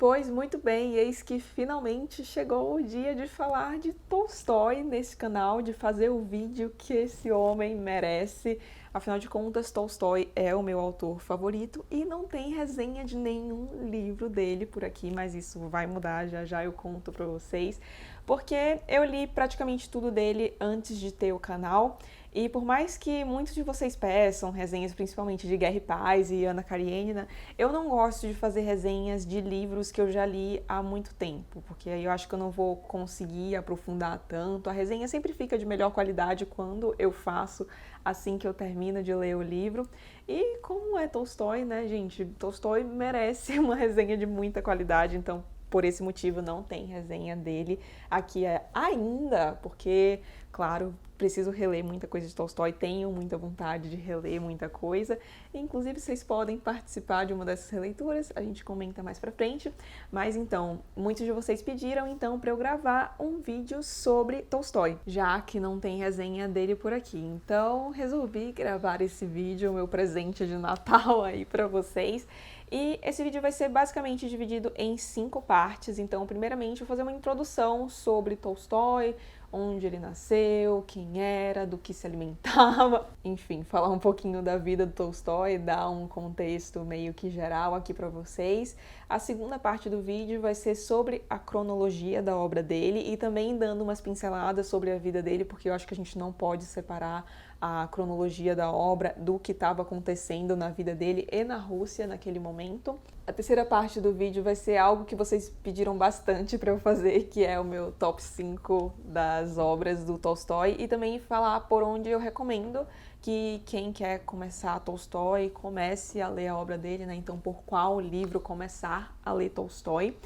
Pois muito bem, eis que finalmente chegou o dia de falar de Tolstói nesse canal, de fazer o vídeo que esse homem merece. Afinal de contas, Tolstói é o meu autor favorito e não tem resenha de nenhum livro dele por aqui, mas isso vai mudar, já já eu conto pra vocês, porque eu li praticamente tudo dele antes de ter o canal. E por mais que muitos de vocês peçam resenhas, principalmente de Guerra e Paz e Ana Karenina, eu não gosto de fazer resenhas de livros que eu já li há muito tempo, porque aí eu acho que eu não vou conseguir aprofundar tanto. A resenha sempre fica de melhor qualidade quando eu faço assim que eu termino de ler o livro. E como é Tolstói, né, gente? Tolstói merece uma resenha de muita qualidade, então por esse motivo não tem resenha dele aqui ainda, porque, claro, preciso reler muita coisa de Tolstói, tenho muita vontade de reler muita coisa. Inclusive, vocês podem participar de uma dessas releituras, a gente comenta mais pra frente. Mas então, muitos de vocês pediram então para eu gravar um vídeo sobre Tolstói, já que não tem resenha dele por aqui. Então, resolvi gravar esse vídeo, o meu presente de Natal aí pra vocês. E esse vídeo vai ser basicamente dividido em 5 partes. Então, primeiramente, eu vou fazer uma introdução sobre Tolstói, onde ele nasceu, quem era, do que se alimentava, enfim, falar um pouquinho da vida do Tolstói, dar um contexto meio que geral aqui para vocês. A segunda parte do vídeo vai ser sobre a cronologia da obra dele e também dando umas pinceladas sobre a vida dele, porque eu acho que a gente não pode separar a cronologia da obra do que estava acontecendo na vida dele e na Rússia naquele momento. A terceira parte do vídeo vai ser algo que vocês pediram bastante para eu fazer, que é o meu top 5 das obras do Tolstói, e também falar por onde eu recomendo que quem quer começar Tolstói comece a ler a obra dele, né? Então, por qual livro começar a ler Tolstói.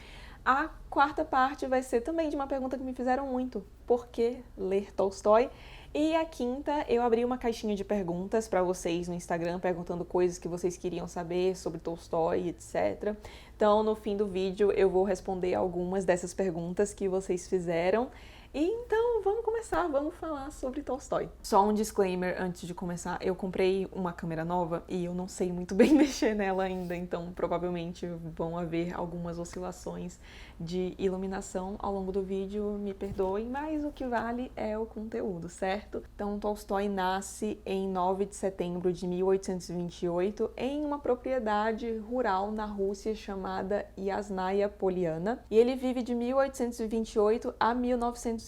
A quarta parte vai ser também de uma pergunta que me fizeram muito: por que ler Tolstói? E a quinta, eu abri uma caixinha de perguntas para vocês no Instagram, perguntando coisas que vocês queriam saber sobre Tolstói, etc. Então, no fim do vídeo, eu vou responder algumas dessas perguntas que vocês fizeram. E então, vamos começar, vamos falar sobre Tolstói. Só um disclaimer antes de começar: eu comprei uma câmera nova e eu não sei muito bem mexer nela ainda, então provavelmente vão haver algumas oscilações de iluminação ao longo do vídeo, me perdoem, mas o que vale é o conteúdo, certo? Então, Tolstói nasce em 9 de setembro de 1828 em uma propriedade rural na Rússia chamada Yasnaya Poliana, e ele vive de 1828 a 1910.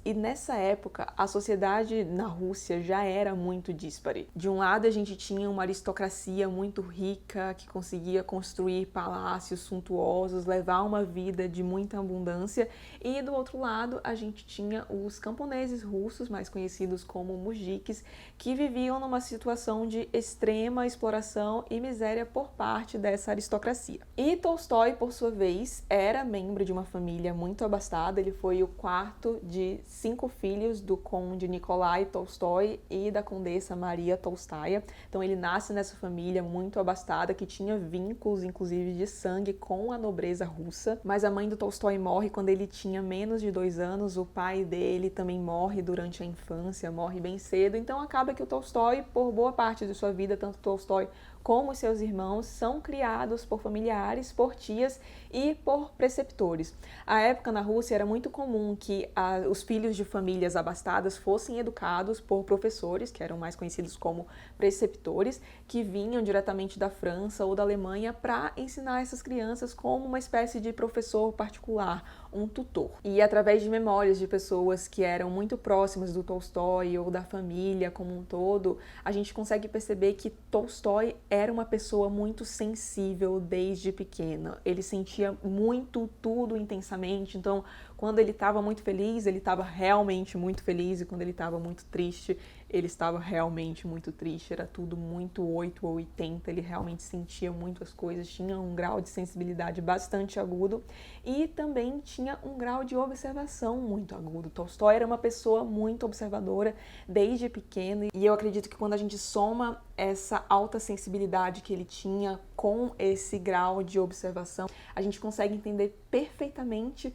E nessa época, a sociedade na Rússia já era muito díspare. De um lado, a gente tinha uma aristocracia muito rica que conseguia construir palácios suntuosos, levar uma vida de muita abundância, e do outro lado a gente tinha os camponeses russos, mais conhecidos como mujiques, que viviam numa situação de extrema exploração e miséria por parte dessa aristocracia. E Tolstói, por sua vez, era membro de uma família muito abastada. Ele foi o quarto de 5 filhos do conde Nikolai Tolstói e da condessa Maria Tolstaia. Então ele nasce nessa família muito abastada, que tinha vínculos, inclusive, de sangue com a nobreza russa. Mas a mãe do Tolstói morre quando ele tinha menos de 2 anos, o pai dele também morre durante a infância, morre bem cedo. Então acaba que o Tolstói, por boa parte de sua vida, tanto Tolstói como seus irmãos, são criados por familiares, por tias e por preceptores. À época, na Rússia, era muito comum que os filhos de famílias abastadas fossem educados por professores, que eram mais conhecidos como preceptores, que vinham diretamente da França ou da Alemanha para ensinar essas crianças como uma espécie de professor particular, um tutor. E através de memórias de pessoas que eram muito próximas do Tolstói ou da família como um todo, a gente consegue perceber que Tolstói era uma pessoa muito sensível desde pequena. Ele sentia muito tudo intensamente, então quando ele estava muito feliz, ele estava realmente muito feliz, e quando ele estava muito triste, ele estava realmente muito triste. Era tudo muito 8 ou 80, ele realmente sentia muito as coisas, tinha um grau de sensibilidade bastante agudo e também tinha um grau de observação muito agudo. Tolstói era uma pessoa muito observadora desde pequeno, e eu acredito que quando a gente soma essa alta sensibilidade que ele tinha com esse grau de observação, a gente consegue entender perfeitamente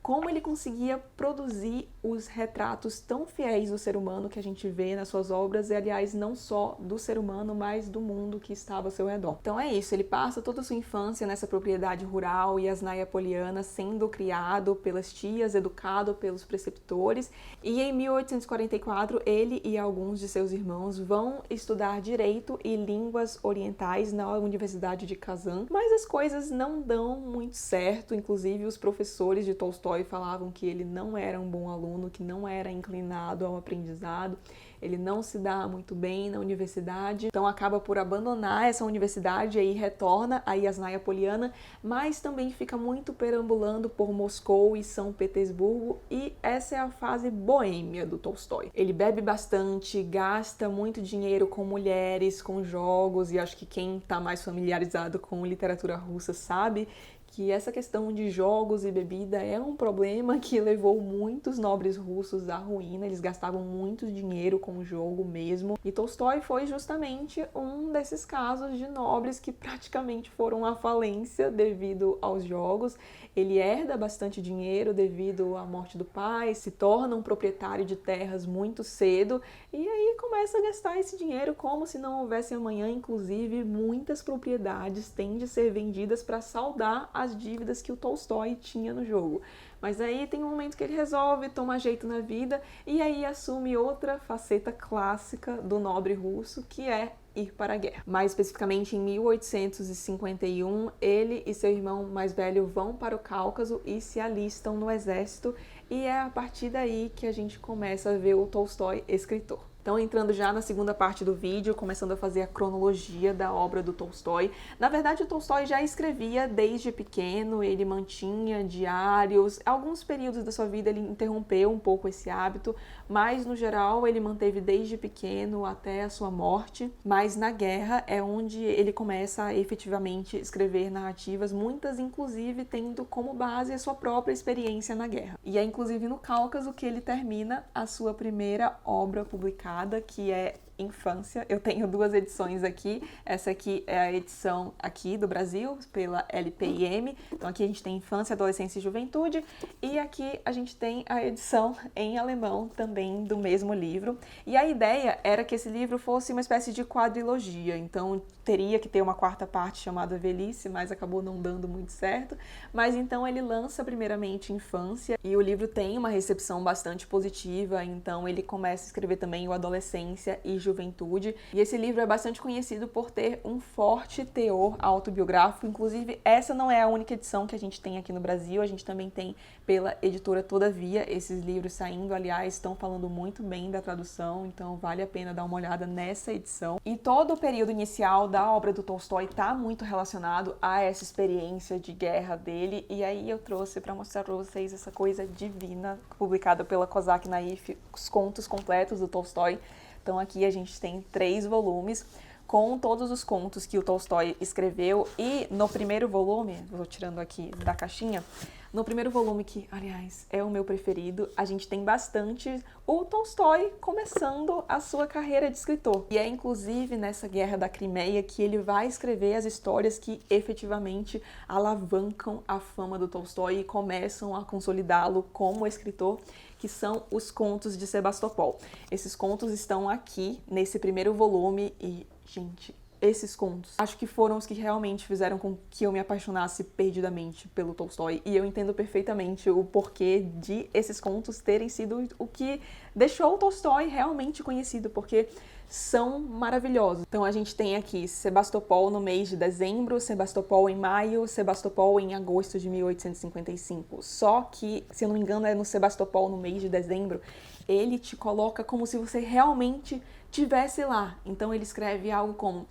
como ele conseguia produzir os retratos tão fiéis do ser humano que a gente vê nas suas obras, e aliás, não só do ser humano, mas do mundo que estava ao seu redor. Então é isso, ele passa toda a sua infância nessa propriedade rural Yasnaya Poliana, sendo criado pelas tias, educado pelos preceptores, e em 1844 ele e alguns de seus irmãos vão estudar Direito e Línguas Orientais na Universidade de Kazan, mas as coisas não dão muito certo, inclusive os professores de Tolstói falavam que ele não era um bom aluno, que não era inclinado ao aprendizado, ele não se dá muito bem na universidade, então acaba por abandonar essa universidade e aí retorna a Yasnaya Poliana, mas também fica muito perambulando por Moscou e São Petersburgo, e essa é a fase boêmia do Tolstói. Ele bebe bastante, gasta muito dinheiro com mulheres, com jogos, e acho que quem está mais familiarizado com literatura russa sabe que essa questão de jogos e bebida é um problema que levou muitos nobres russos à ruína, eles gastavam muito dinheiro com o jogo mesmo, e Tolstói foi justamente um desses casos de nobres que praticamente foram à falência devido aos jogos. Ele herda bastante dinheiro devido à morte do pai, se torna um proprietário de terras muito cedo, e aí começa a gastar esse dinheiro como se não houvesse amanhã. Inclusive, muitas propriedades têm de ser vendidas para saldar as dívidas que o Tolstói tinha no jogo. Mas aí tem um momento que ele resolve tomar jeito na vida e aí assume outra faceta clássica do nobre russo, que é ir para a guerra. Mais especificamente, em 1851, ele e seu irmão mais velho vão para o Cáucaso e se alistam no exército, e é a partir daí que a gente começa a ver o Tolstói escritor. Então, entrando já na segunda parte do vídeo, começando a fazer a cronologia da obra do Tolstói. Na verdade, o Tolstói já escrevia desde pequeno, ele mantinha diários. Alguns períodos da sua vida ele interrompeu um pouco esse hábito, mas no geral ele manteve desde pequeno até a sua morte. Mas na guerra é onde ele começa a efetivamente escrever narrativas, muitas inclusive tendo como base a sua própria experiência na guerra. E é inclusive no Cáucaso que ele termina a sua primeira obra publicada, que é Infância. Eu tenho duas edições aqui. Essa aqui é a edição aqui do Brasil, pela LPIM. Então aqui a gente tem Infância, Adolescência e Juventude. E aqui a gente tem a edição em alemão também do mesmo livro. E a ideia era que esse livro fosse uma espécie de quadrilogia. Então teria que ter uma quarta parte chamada Velhice, mas acabou não dando muito certo. Mas então ele lança primeiramente Infância, e o livro tem uma recepção bastante positiva. Então ele começa a escrever também o Adolescência e Juventude, e esse livro é bastante conhecido por ter um forte teor autobiográfico. Inclusive, essa não é a única edição que a gente tem aqui no Brasil, a gente também tem pela editora Todavia esses livros saindo. Aliás, estão falando muito bem da tradução, então vale a pena dar uma olhada nessa edição. E todo o período inicial da obra do Tolstói está muito relacionado a essa experiência de guerra dele, e aí eu trouxe para mostrar para vocês essa coisa divina, publicada pela Kozak Naif, os contos completos do Tolstói. Então aqui a gente tem 3 volumes com todos os contos que o Tolstói escreveu, e no primeiro volume, vou tirando aqui da caixinha, no primeiro volume, que aliás é o meu preferido, a gente tem bastante o Tolstói começando a sua carreira de escritor. E é inclusive nessa Guerra da Crimeia que ele vai escrever as histórias que efetivamente alavancam a fama do Tolstói e começam a consolidá-lo como escritor, que são os contos de Sebastopol. Esses contos estão aqui nesse primeiro volume e, gente, esses contos acho que foram os que realmente fizeram com que eu me apaixonasse perdidamente pelo Tolstói, e eu entendo perfeitamente o porquê de esses contos terem sido o que deixou o Tolstói realmente conhecido, porque são maravilhosos. Então a gente tem aqui Sebastopol no mês de dezembro, Sebastopol em maio, Sebastopol em agosto de 1855. Só que, se eu não me engano, é no Sebastopol no mês de dezembro, ele te coloca como se você realmente estivesse lá. Então ele escreve algo como: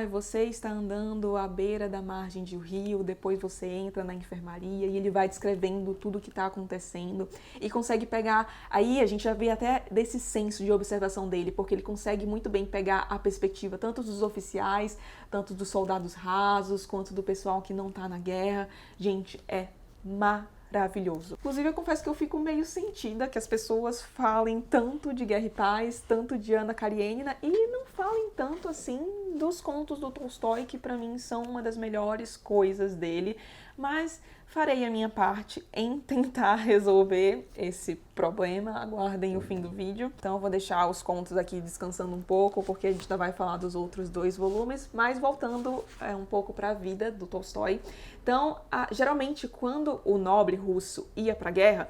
você está andando à beira da margem de um rio, depois você entra na enfermaria, e ele vai descrevendo tudo o que está acontecendo e consegue pegar. Aí a gente já vê até desse senso de observação dele, porque ele consegue muito bem pegar a perspectiva tanto dos oficiais, tanto dos soldados rasos, quanto do pessoal que não está na guerra. Gente, é maravilhoso. Inclusive, eu confesso que eu fico meio sentida que as pessoas falem tanto de Guerra e Paz, tanto de Ana Karenina, e não falem tanto assim dos contos do Tolstói, que pra mim são uma das melhores coisas dele. Mas farei a minha parte em tentar resolver esse problema. Aguardem o fim do vídeo. Então eu vou deixar os contos aqui descansando um pouco, porque a gente ainda vai falar dos outros 2 volumes, mas voltando um pouco para a vida do Tolstói. Então, geralmente, quando o nobre russo ia para a guerra,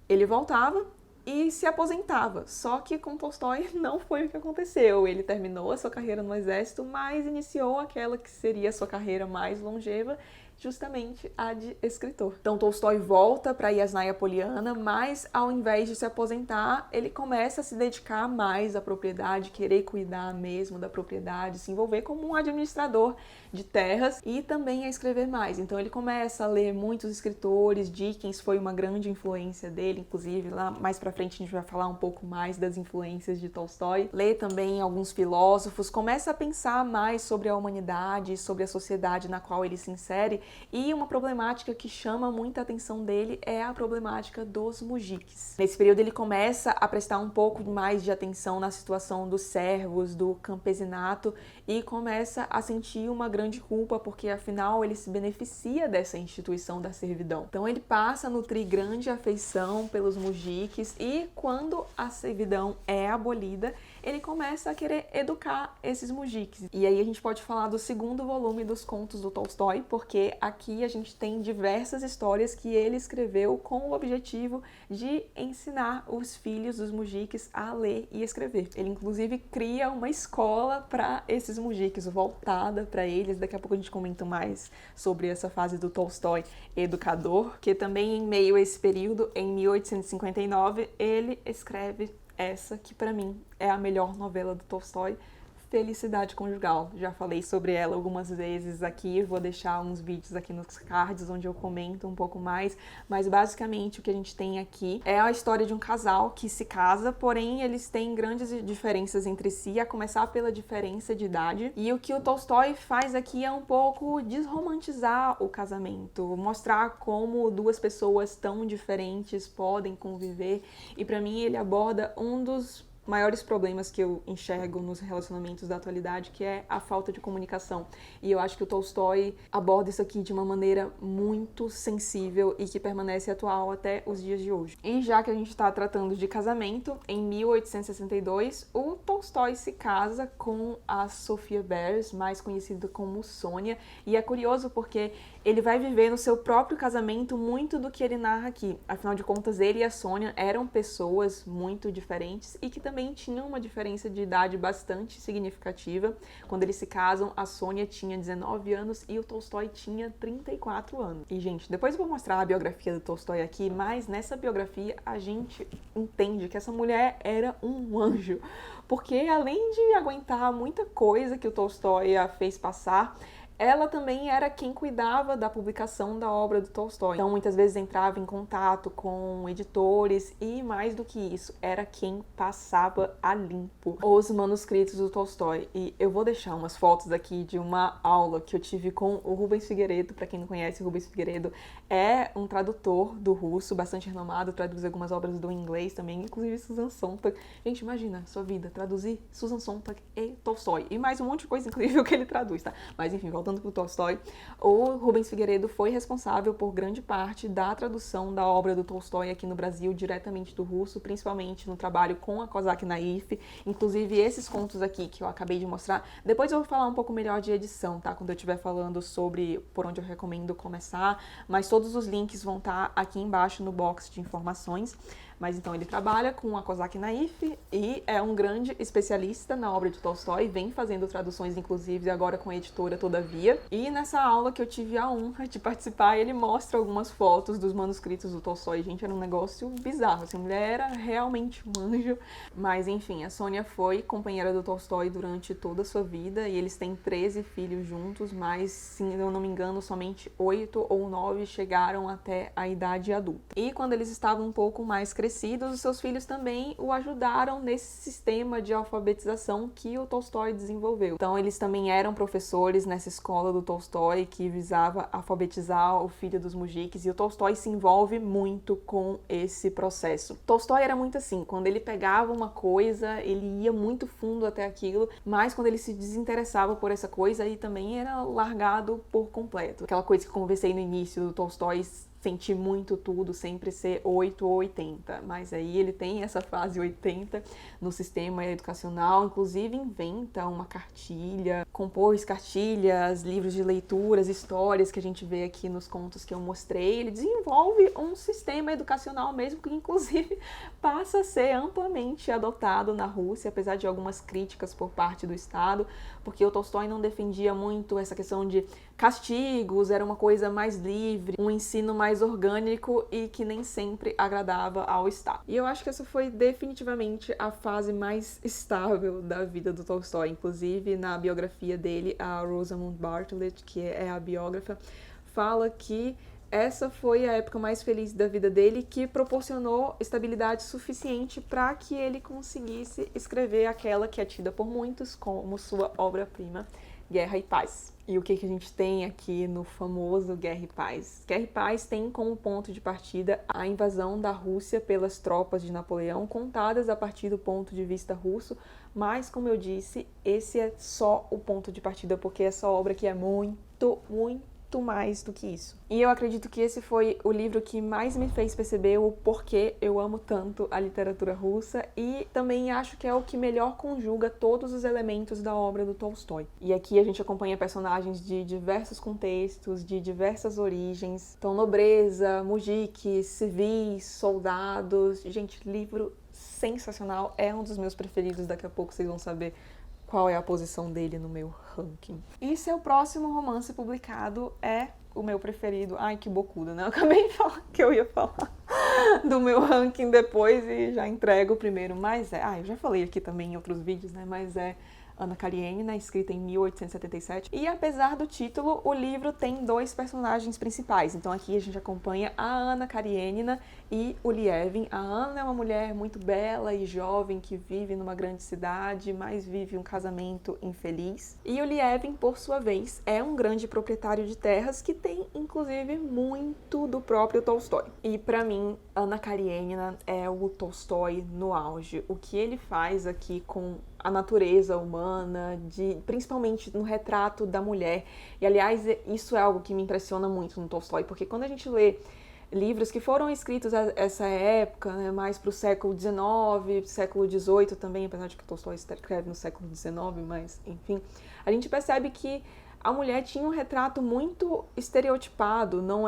ele voltava e se aposentava. Só que com Tolstói não foi o que aconteceu. Ele terminou a sua carreira no exército, mas iniciou aquela que seria a sua carreira mais longeva, justamente a de escritor. Então Tolstói volta para Yasnaya Poliana, mas ao invés de se aposentar, ele começa a se dedicar mais à propriedade, querer cuidar mesmo da propriedade, se envolver como um administrador de terras e também a escrever mais. Então ele começa a ler muitos escritores, Dickens foi uma grande influência dele, inclusive lá mais para frente a gente vai falar um pouco mais das influências de Tolstói. Lê também alguns filósofos, começa a pensar mais sobre a humanidade, sobre a sociedade na qual ele se insere. E uma problemática que chama muita atenção dele é a problemática dos mujiques. Nesse período ele começa a prestar um pouco mais de atenção na situação dos servos, do campesinato, e começa a sentir uma grande culpa, porque afinal ele se beneficia dessa instituição da servidão. Então ele passa a nutrir grande afeição pelos mujiques, e quando a servidão é abolida, ele começa a querer educar esses mujiques. E aí a gente pode falar do 2º volume dos contos do Tolstói, porque aqui a gente tem diversas histórias que ele escreveu com o objetivo de ensinar os filhos dos mujiques a ler e escrever. Ele inclusive cria uma escola para esses mujiques, voltada para eles. Daqui a pouco a gente comenta mais sobre essa fase do Tolstói educador, que também em meio a esse período, em 1859, ele escreve essa que para mim é a melhor novela do Tolstói, Felicidade Conjugal. Já falei sobre ela algumas vezes aqui, vou deixar uns vídeos aqui nos cards onde eu comento um pouco mais, mas basicamente o que a gente tem aqui é a história de um casal que se casa, porém eles têm grandes diferenças entre si, a começar pela diferença de idade, e o que o Tolstói faz aqui é um pouco desromantizar o casamento, mostrar como 2 pessoas tão diferentes podem conviver, e para mim ele aborda um dos maiores problemas que eu enxergo nos relacionamentos da atualidade, que é a falta de comunicação. E eu acho que o Tolstói aborda isso aqui de uma maneira muito sensível e que permanece atual até os dias de hoje. E já que a gente está tratando de casamento, em 1862, o Tolstói se casa com a Sophia Behrs, mais conhecida como Sônia, e é curioso porque ele vai viver no seu próprio casamento muito do que ele narra aqui. Afinal de contas, ele e a Sônia eram pessoas muito diferentes e que também tinham uma diferença de idade bastante significativa. Quando eles se casam, a Sônia tinha 19 anos e o Tolstói tinha 34 anos. E, gente, depois eu vou mostrar a biografia do Tolstói aqui, mas nessa biografia a gente entende que essa mulher era um anjo. Porque além de aguentar muita coisa que o Tolstói a fez passar, ela também era quem cuidava da publicação da obra do Tolstói. Então, muitas vezes entrava em contato com editores e, mais do que isso, era quem passava a limpo os manuscritos do Tolstói. E eu vou deixar umas fotos aqui de uma aula que eu tive com o Rubens Figueiredo. Para quem não conhece, o Rubens Figueiredo é um tradutor do russo, bastante renomado, traduz algumas obras do inglês também, inclusive Susan Sontag. Gente, imagina sua vida, traduzir Susan Sontag e Tolstói. E mais um monte de coisa incrível que ele traduz, tá? Mas enfim, voltando para o Tolstói, o Rubens Figueiredo foi responsável por grande parte da tradução da obra do Tolstói aqui no Brasil, diretamente do russo, principalmente no trabalho com a Kozak Naif. Inclusive, esses contos aqui que eu acabei de mostrar, depois eu vou falar um pouco melhor de edição, tá? Quando eu estiver falando sobre por onde eu recomendo começar, mas todos os links vão estar aqui embaixo no box de informações. Mas então ele trabalha com a Kozak Naif e é um grande especialista na obra de Tolstói, vem fazendo traduções inclusive agora com a editora Todavia. E nessa aula que eu tive a honra de participar, ele mostra algumas fotos dos manuscritos do Tolstói. Gente, era um negócio bizarro, assim, a mulher era realmente um anjo. Mas enfim, a Sônia foi companheira do Tolstói durante toda a sua vida e eles têm 13 filhos juntos, mas se eu não me engano, somente 8 ou 9 chegaram até a idade adulta. E quando eles estavam um pouco mais crescidos, crescidos, os seus filhos também o ajudaram nesse sistema de alfabetização que o Tolstói desenvolveu. Então, eles também eram professores nessa escola do Tolstói que visava alfabetizar o filho dos mujiques, e o Tolstói se envolve muito com esse processo. Tolstói era muito assim, quando ele pegava uma coisa, ele ia muito fundo até aquilo, mas quando ele se desinteressava por essa coisa, aí também era largado por completo. Aquela coisa que eu conversei no início do Tolstói, sentir muito tudo, sempre ser 8 ou 80, mas aí ele tem essa fase 80 no sistema educacional, inclusive inventa uma cartilha, compôs cartilhas, livros de leituras, histórias que a gente vê aqui nos contos que eu mostrei. Ele desenvolve um sistema educacional mesmo que inclusive passa a ser amplamente adotado na Rússia, apesar de algumas críticas por parte do Estado, porque o Tolstói não defendia muito essa questão de castigos, era uma coisa mais livre, um ensino mais orgânico e que nem sempre agradava ao Estado. E eu acho que essa foi definitivamente a fase mais estável da vida do Tolstói. Inclusive, na biografia dele, a Rosamund Bartlett, que é a biógrafa, fala que essa foi a época mais feliz da vida dele, que proporcionou estabilidade suficiente para que ele conseguisse escrever aquela que é tida por muitos como sua obra-prima, Guerra e Paz. E o que a gente tem aqui no famoso Guerra e Paz? Guerra e Paz tem como ponto de partida a invasão da Rússia pelas tropas de Napoleão, contadas a partir do ponto de vista russo, mas, como eu disse, esse é só o ponto de partida, porque essa obra aqui é muito mais do que isso. E eu acredito que esse foi o livro que mais me fez perceber o porquê eu amo tanto a literatura russa, e também acho que é o que melhor conjuga todos os elementos da obra do Tolstói. E aqui a gente acompanha personagens de diversos contextos, de diversas origens, então nobreza, mujiques, civis, soldados. Gente, livro sensacional, é um dos meus preferidos, daqui a pouco vocês vão saber qual é a posição dele no meu ranking. E seu próximo romance publicado é o meu preferido. Ai, que bocuda, né? Eu acabei de falar que eu ia falar do meu ranking depois e já entrego o primeiro, mas eu já falei aqui também em outros vídeos, né? Mas é Anna Karenina, escrita em 1877. E apesar do título, o livro tem dois personagens principais. Então aqui a gente acompanha a Anna Karenina e o Lievin. A Anna é uma mulher muito bela e jovem que vive numa grande cidade, mas vive um casamento infeliz. E o Lievin, por sua vez, é um grande proprietário de terras que tem, inclusive, muito do próprio Tolstói. E pra mim, Anna Karenina é o Tolstói no auge. O que ele faz aqui com a natureza humana, principalmente no retrato da mulher. E, aliás, isso é algo que me impressiona muito no Tolstói, porque quando a gente lê livros que foram escritos essa época, né, mais para o século XIX, século XVIII também, apesar de que Tolstói escreve no século XIX, mas, enfim, a gente percebe que a mulher tinha um retrato muito estereotipado, não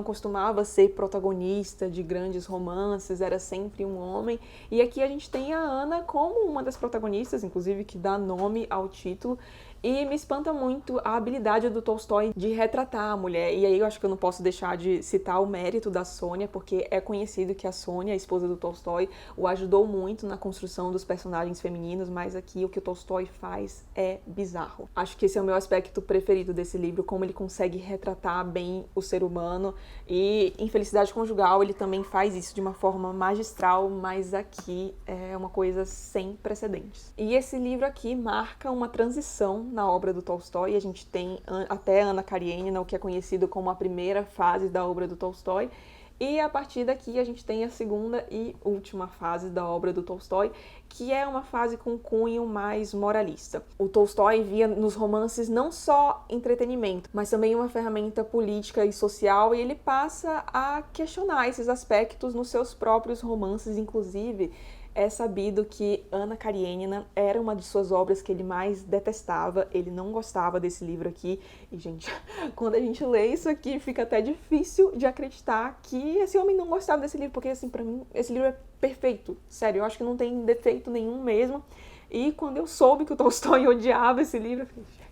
costumava ser protagonista de grandes romances, era sempre um homem. E aqui a gente tem a Anna como uma das protagonistas, inclusive que dá nome ao título. E me espanta muito a habilidade do Tolstói de retratar a mulher. E aí eu acho que eu não posso deixar de citar o mérito da Sônia, porque é conhecido que a Sônia, a esposa do Tolstói, o ajudou muito na construção dos personagens femininos, mas aqui o que o Tolstói faz é bizarro. Acho que esse é o meu aspecto preferido desse livro, como ele consegue retratar bem o ser humano. E em Felicidade Conjugal ele também faz isso de uma forma magistral, mas aqui é uma coisa sem precedentes. E esse livro aqui marca uma transição na obra do Tolstói. A gente tem até Anna Karenina, o que é conhecido como a primeira fase da obra do Tolstói, e a partir daqui a gente tem a segunda e última fase da obra do Tolstói, que é uma fase com cunho mais moralista. O Tolstói via nos romances não só entretenimento, mas também uma ferramenta política e social, e ele passa a questionar esses aspectos nos seus próprios romances. Inclusive, é sabido que Anna Karenina era uma de suas obras que ele mais detestava, ele não gostava desse livro aqui. E, gente, quando a gente lê isso aqui, fica até difícil de acreditar que esse homem não gostava desse livro, porque, assim, pra mim, esse livro é perfeito. Sério, eu acho que não tem defeito nenhum mesmo. E quando eu soube que o Tolstói odiava esse livro, eu falei, gente...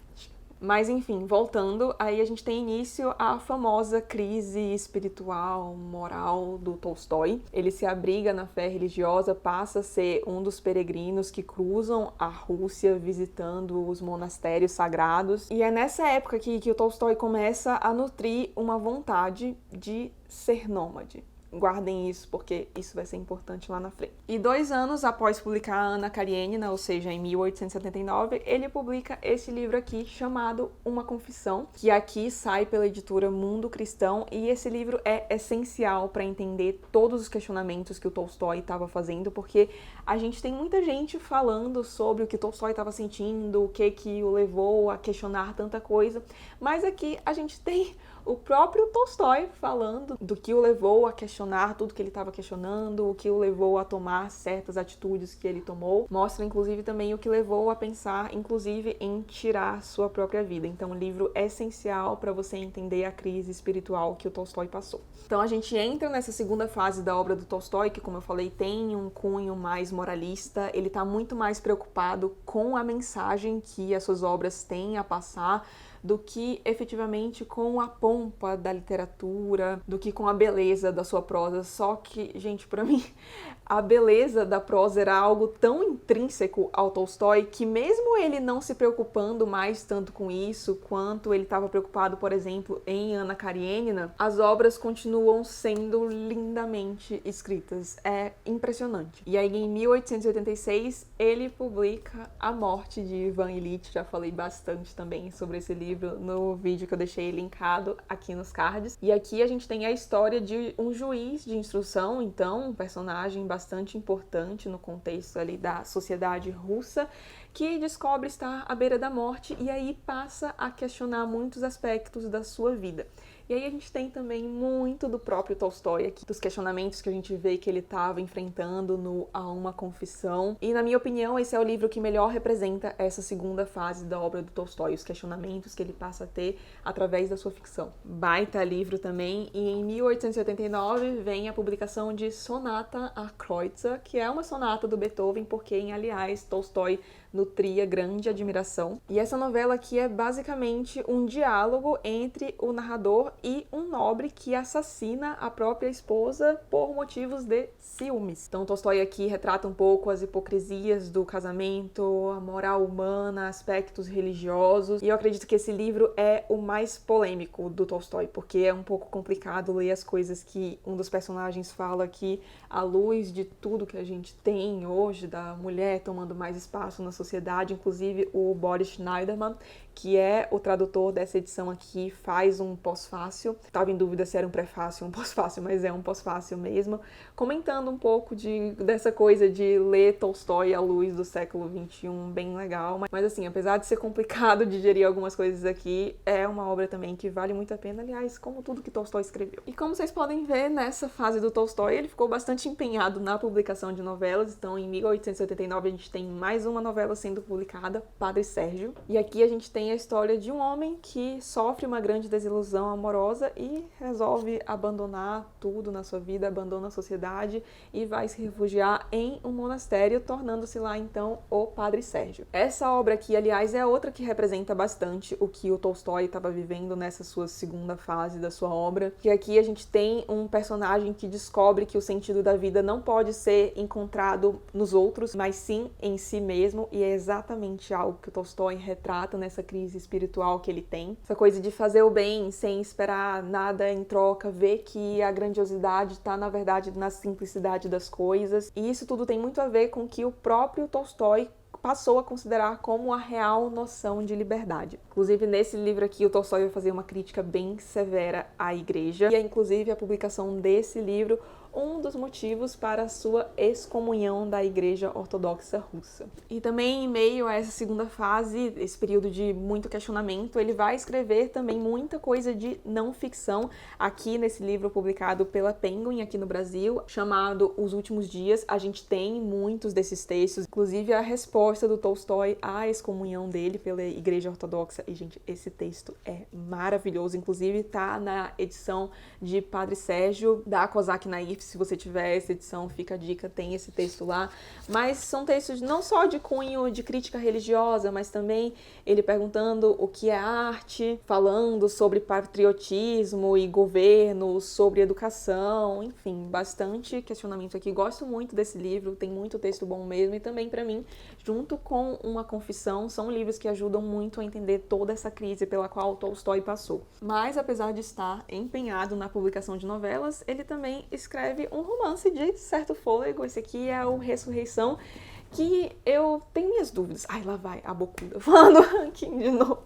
Mas, enfim, voltando, aí a gente tem início a famosa crise espiritual, moral do Tolstói. Ele se abriga na fé religiosa, passa a ser um dos peregrinos que cruzam a Rússia visitando os monastérios sagrados. E é nessa época que o Tolstói começa a nutrir uma vontade de ser nômade. guardem isso, porque isso vai ser importante lá na frente. E 2 anos após publicar a Anna Karenina, ou seja, em 1879, ele publica esse livro aqui chamado Uma Confissão, que aqui sai pela editora Mundo Cristão, e esse livro é essencial para entender todos os questionamentos que o Tolstói estava fazendo, porque a gente tem muita gente falando sobre o que Tolstói estava sentindo, o que o levou a questionar tanta coisa, mas aqui a gente tem o próprio Tolstói falando do que o levou a questionar tudo que ele estava questionando, o que o levou a tomar certas atitudes que ele tomou. Mostra, inclusive, também o que levou a pensar, inclusive, em tirar sua própria vida. Então, o livro é essencial para você entender a crise espiritual que o Tolstói passou. Então, a gente entra nessa segunda fase da obra do Tolstói, que, como eu falei, tem um cunho mais moralista. Ele está muito mais preocupado com a mensagem que as suas obras têm a passar, do que efetivamente com a pompa da literatura, do que com a beleza da sua prosa. Só que, gente, pra mim, a beleza da prosa era algo tão intrínseco ao Tolstói que mesmo ele não se preocupando mais tanto com isso, quanto ele estava preocupado, por exemplo, em Anna Karenina, as obras continuam sendo lindamente escritas. É impressionante. E aí, em 1886, ele publica A Morte de Ivan Ilitch. Já falei bastante também sobre esse livro no vídeo que eu deixei linkado aqui nos cards. E aqui a gente tem a história de um juiz de instrução, então um personagem bastante importante no contexto ali da sociedade russa, que descobre estar à beira da morte e aí passa a questionar muitos aspectos da sua vida. E aí a gente tem também muito do próprio Tolstói aqui, dos questionamentos que a gente vê que ele estava enfrentando no A Uma Confissão. E, na minha opinião, esse é o livro que melhor representa essa segunda fase da obra do Tolstói, os questionamentos que ele passa a ter através da sua ficção. Baita livro também, e em 1889 vem a publicação de Sonata a Kreutzer, que é uma sonata do Beethoven, por quem, aliás, Tolstói nutria grande admiração. E essa novela aqui é basicamente um diálogo entre o narrador e um nobre que assassina a própria esposa por motivos de ciúmes. Então Tolstói aqui retrata um pouco as hipocrisias do casamento, a moral humana, aspectos religiosos. E eu acredito que esse livro é o mais polêmico do Tolstói, porque é um pouco complicado ler as coisas que um dos personagens fala aqui à luz de tudo que a gente tem hoje, da mulher tomando mais espaço na sociedade. Inclusive o Boris Schneiderman, que é o tradutor dessa edição aqui, faz um pós-fácil. Estava em dúvida se era um prefácio ou um pós-fácil, mas é um pós-fácil mesmo, comentando um pouco dessa coisa de ler Tolstói à luz do século XXI, bem legal. Mas assim, apesar de ser complicado digerir algumas coisas aqui, é uma obra também que vale muito a pena, aliás, como tudo que Tolstói escreveu. E como vocês podem ver, nessa fase do Tolstói, ele ficou bastante empenhado na publicação de novelas. Então, em 1889, a gente tem mais uma novela sendo publicada, Padre Sérgio. E aqui a gente tem a história de um homem que sofre uma grande desilusão amorosa e resolve abandonar tudo na sua vida, abandona a sociedade e vai se refugiar em um monastério, tornando-se lá então o Padre Sérgio. Essa obra aqui, aliás, é outra que representa bastante o que o Tolstói estava vivendo nessa sua segunda fase da sua obra, que aqui a gente tem um personagem que descobre que o sentido da vida não pode ser encontrado nos outros, mas sim em si mesmo, e é exatamente algo que o Tolstói retrata nessa crise espiritual que ele tem. Essa coisa de fazer o bem sem esperar nada em troca, ver que a grandiosidade está, na verdade, na simplicidade das coisas. E isso tudo tem muito a ver com que o próprio Tolstói passou a considerar como a real noção de liberdade. Inclusive, nesse livro aqui, o Tolstói vai fazer uma crítica bem severa à igreja. E é, inclusive, a publicação desse livro um dos motivos para a sua excomunhão da Igreja Ortodoxa Russa. E também, em meio a essa segunda fase, esse período de muito questionamento, ele vai escrever também muita coisa de não ficção aqui nesse livro publicado pela Penguin aqui no Brasil, chamado Os Últimos Dias. A gente tem muitos desses textos, inclusive a resposta do Tolstói à excomunhão dele pela Igreja Ortodoxa. E, gente, esse texto é maravilhoso. Inclusive, tá na edição de Padre Sérgio, da Kozak Naif. Se você tiver essa edição, fica a dica, tem esse texto lá. Mas são textos não só de cunho de crítica religiosa, mas também ele perguntando o que é arte, falando sobre patriotismo e governo, sobre educação, enfim, bastante questionamento aqui. Gosto muito desse livro, tem muito texto bom mesmo, e também, para mim, junto junto com uma confissão, são livros que ajudam muito a entender toda essa crise pela qual Tolstói passou. Mas, apesar de estar empenhado na publicação de novelas, ele também escreve um romance de certo fôlego. Esse aqui é o Ressurreição, que eu tenho minhas dúvidas. Ai, lá vai a bocuda falando aqui de novo.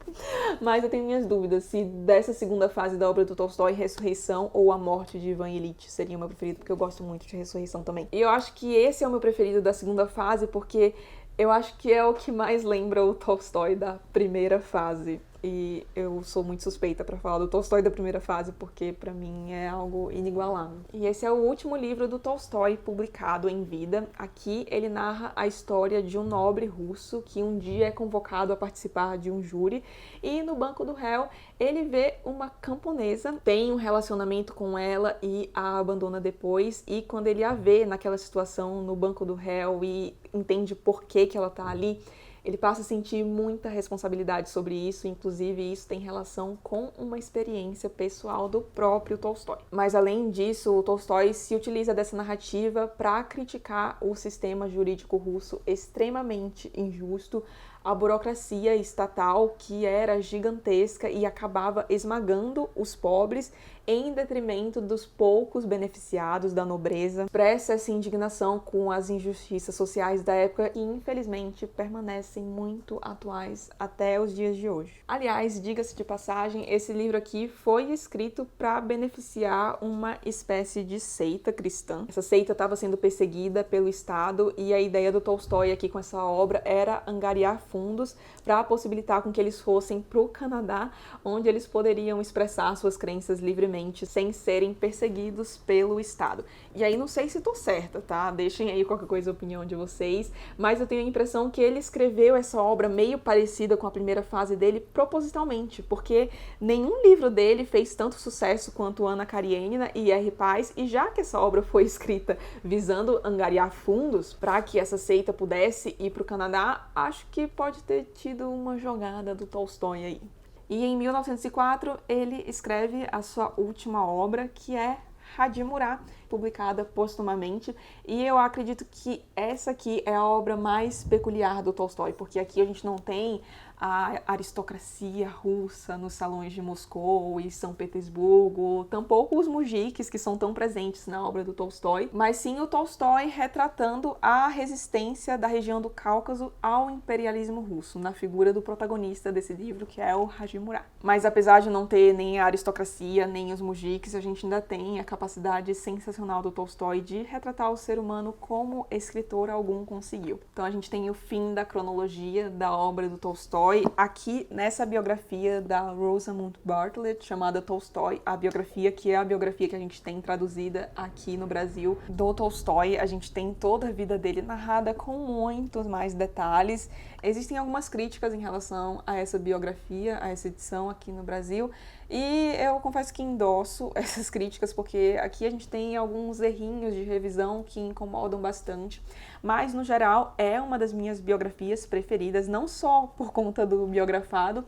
Mas eu tenho minhas dúvidas se dessa segunda fase da obra do Tolstói, Ressurreição ou A Morte de Ivan Ilitch seria o meu preferido, porque eu gosto muito de Ressurreição também. E eu acho que esse é o meu preferido da segunda fase, porque eu acho que é o que mais lembra o Tolstói da primeira fase. E eu sou muito suspeita pra falar do Tolstói da primeira fase, porque pra mim é algo inigualável. E esse é o último livro do Tolstói publicado em vida. Aqui ele narra a história de um nobre russo que um dia é convocado a participar de um júri e no banco do réu ele vê uma camponesa, tem um relacionamento com ela e a abandona depois, e quando ele a vê naquela situação no banco do réu e entende por que ela tá ali, ele passa a sentir muita responsabilidade sobre isso, inclusive isso tem relação com uma experiência pessoal do próprio Tolstói. Mas além disso, o Tolstói se utiliza dessa narrativa para criticar o sistema jurídico russo extremamente injusto, a burocracia estatal que era gigantesca e acabava esmagando os pobres em detrimento dos poucos beneficiados da nobreza. Expressa essa indignação com as injustiças sociais da época e, infelizmente, permanecem muito atuais até os dias de hoje. Aliás, diga-se de passagem, esse livro aqui foi escrito para beneficiar uma espécie de seita cristã. Essa seita estava sendo perseguida pelo Estado e a ideia do Tolstói aqui com essa obra era angariar fundos para possibilitar com que eles fossem para o Canadá, onde eles poderiam expressar suas crenças livremente sem serem perseguidos pelo Estado. E aí não sei se tô certa, tá? Deixem aí qualquer coisa a opinião de vocês, mas eu tenho a impressão que ele escreveu essa obra meio parecida com a primeira fase dele propositalmente, porque nenhum livro dele fez tanto sucesso quanto Ana Karenina e R. Paz, e já que essa obra foi escrita visando angariar fundos para que essa seita pudesse ir para o Canadá, acho que pode ter tido uma jogada do Tolstói aí. E em 1904 ele escreve a sua última obra, que é Hadimurá, publicada postumamente, e eu acredito que essa aqui é a obra mais peculiar do Tolstói, porque aqui a gente não tem a aristocracia russa nos salões de Moscou e São Petersburgo, tampouco os mujiques que são tão presentes na obra do Tolstói, mas sim o Tolstói retratando a resistência da região do Cáucaso ao imperialismo russo, na figura do protagonista desse livro, que é o Hadimurá. Mas apesar de não ter nem a aristocracia, nem os mujiques, a gente ainda tem a capacidade sensacional do Tolstói de retratar o ser humano como escritor algum conseguiu. Então a gente tem o fim da cronologia da obra do Tolstói aqui nessa biografia da Rosamund Bartlett, chamada Tolstói, a biografia que é a biografia que a gente tem traduzida aqui no Brasil do Tolstói. A gente tem toda a vida dele narrada com muitos mais detalhes. Existem algumas críticas em relação a essa biografia, a essa edição aqui no Brasil, e eu confesso que endosso essas críticas, porque aqui a gente tem alguns errinhos de revisão que incomodam bastante, mas no geral é uma das minhas biografias preferidas, não só por conta do biografado,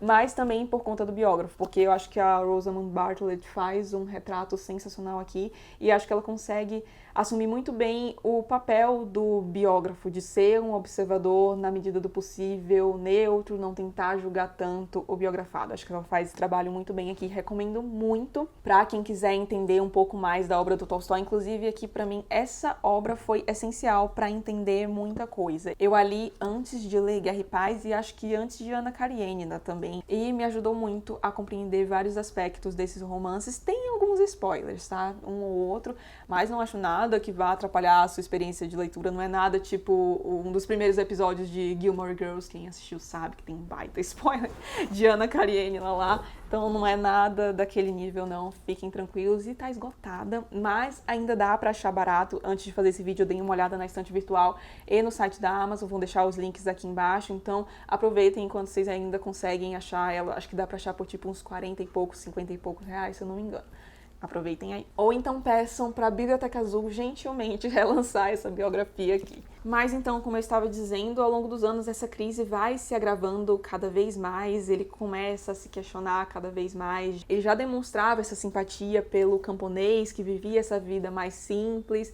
mas também por conta do biógrafo, porque eu acho que a Rosamund Bartlett faz um retrato sensacional aqui e acho que ela consegue assumir muito bem o papel do biógrafo, de ser um observador na medida do possível, neutro, não tentar julgar tanto o biografado. Acho que ela faz esse trabalho muito bem aqui, recomendo muito para quem quiser entender um pouco mais da obra do Tolstói. Inclusive aqui para mim essa obra foi essencial para entender muita coisa. Eu a li antes de ler Guerra e Paz e acho que antes de Ana Karenina também, e me ajudou muito a compreender vários aspectos desses romances. Tem alguns spoilers, tá? Um ou outro, mas não acho nada que vá atrapalhar a sua experiência de leitura, não é nada tipo um dos primeiros episódios de Gilmore Girls, quem assistiu sabe que tem um baita spoiler de Ana Karenina lá, então não é nada daquele nível não, fiquem tranquilos. E tá esgotada, mas ainda dá pra achar barato. Antes de fazer esse vídeo eu dei uma olhada na estante virtual e no site da Amazon, vou deixar os links aqui embaixo, então aproveitem enquanto vocês ainda conseguem achar ela. Acho que dá pra achar por tipo uns 40 e poucos, 50 e poucos reais, se eu não me engano. Aproveitem aí. Ou então peçam para a Biblioteca Azul gentilmente relançar essa biografia aqui. Mas então, como eu estava dizendo, ao longo dos anos essa crise vai se agravando cada vez mais, ele começa a se questionar cada vez mais. Ele já demonstrava essa simpatia pelo camponês que vivia essa vida mais simples,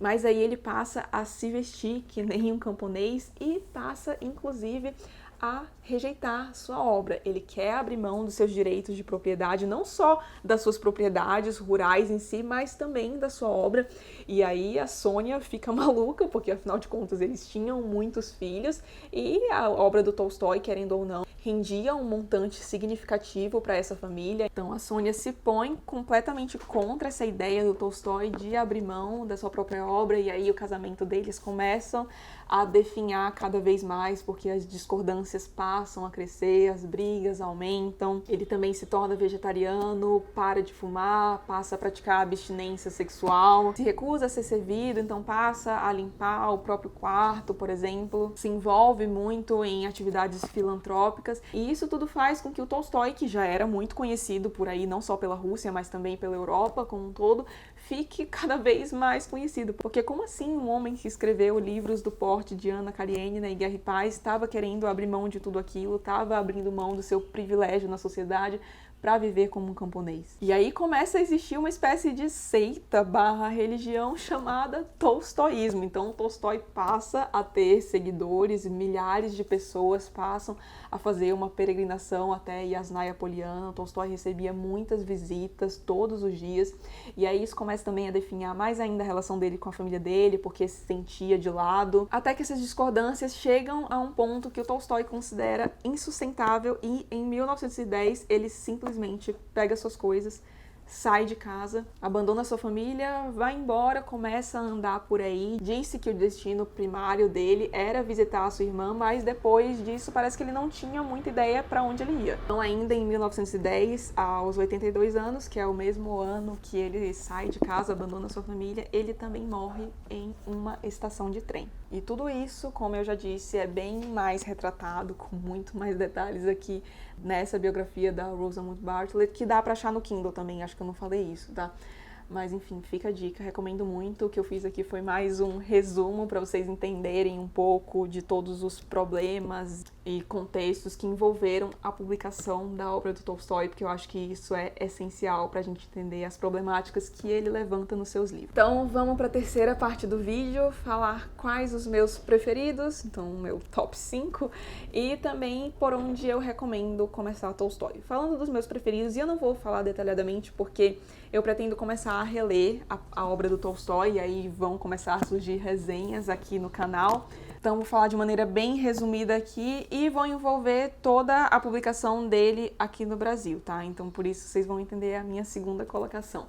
Mas aí ele passa a se vestir que nem um camponês e passa, inclusive, a rejeitar sua obra. Ele quer abrir mão dos seus direitos de propriedade, não só das suas propriedades rurais em si, mas também da sua obra. E aí a Sônia fica maluca, porque afinal de contas eles tinham muitos filhos e a obra do Tolstói, querendo ou não, rendia um montante significativo para essa família. Então a Sônia se põe completamente contra essa ideia do Tolstói de abrir mão da sua própria obra, e aí o casamento deles começam a definhar cada vez mais, porque as discordâncias passam a crescer, as brigas aumentam. Ele também se torna vegetariano, para de fumar, passa a praticar abstinência sexual, se recusa a ser servido, então passa a limpar o próprio quarto, por exemplo, se envolve muito em atividades filantrópicas, e isso tudo faz com que o Tolstói, que já era muito conhecido por aí, não só pela Rússia, mas também pela Europa como um todo, fique cada vez mais conhecido. Porque como assim um homem que escreveu livros do porte de Ana Karenina e Guerra e Paz estava querendo abrir mão de tudo aquilo, estava abrindo mão do seu privilégio na sociedade para viver como um camponês? E aí começa a existir uma espécie de seita / religião chamada tolstoísmo. Então Tolstói passa a ter seguidores, milhares de pessoas passam a fazer uma peregrinação até Yasnaya Poliana. Tolstói recebia muitas visitas todos os dias, e aí isso começa também a definhar mais ainda a relação dele com a família dele, porque se sentia de lado, até que essas discordâncias chegam a um ponto que o Tolstói considera insustentável, e em 1910 ele simplesmente pega suas coisas, sai de casa, abandona sua família, vai embora, começa a andar por aí. Disse que o destino primário dele era visitar a sua irmã, mas depois disso parece que ele não tinha muita ideia para onde ele ia. Então ainda em 1910, aos 82 anos, que é o mesmo ano que ele sai de casa, abandona sua família, ele também morre em uma estação de trem. E tudo isso, como eu já disse, é bem mais retratado, com muito mais detalhes aqui nessa biografia da Rosamunde Bartlett, que dá pra achar no Kindle também, acho que eu não falei isso, tá? Mas enfim, fica a dica, recomendo muito. O que eu fiz aqui foi mais um resumo para vocês entenderem um pouco de todos os problemas e contextos que envolveram a publicação da obra do Tolstói, porque eu acho que isso é essencial para a gente entender as problemáticas que ele levanta nos seus livros. Então vamos para a terceira parte do vídeo, falar quais os meus preferidos, então o meu top 5, e também por onde eu recomendo começar a Tolstói. Falando dos meus preferidos, e eu não vou falar detalhadamente porque eu pretendo começar a reler a obra do Tolstói, e aí vão começar a surgir resenhas aqui no canal. Então vou falar de maneira bem resumida aqui e vou envolver toda a publicação dele aqui no Brasil, tá? Então por isso vocês vão entender a minha segunda colocação.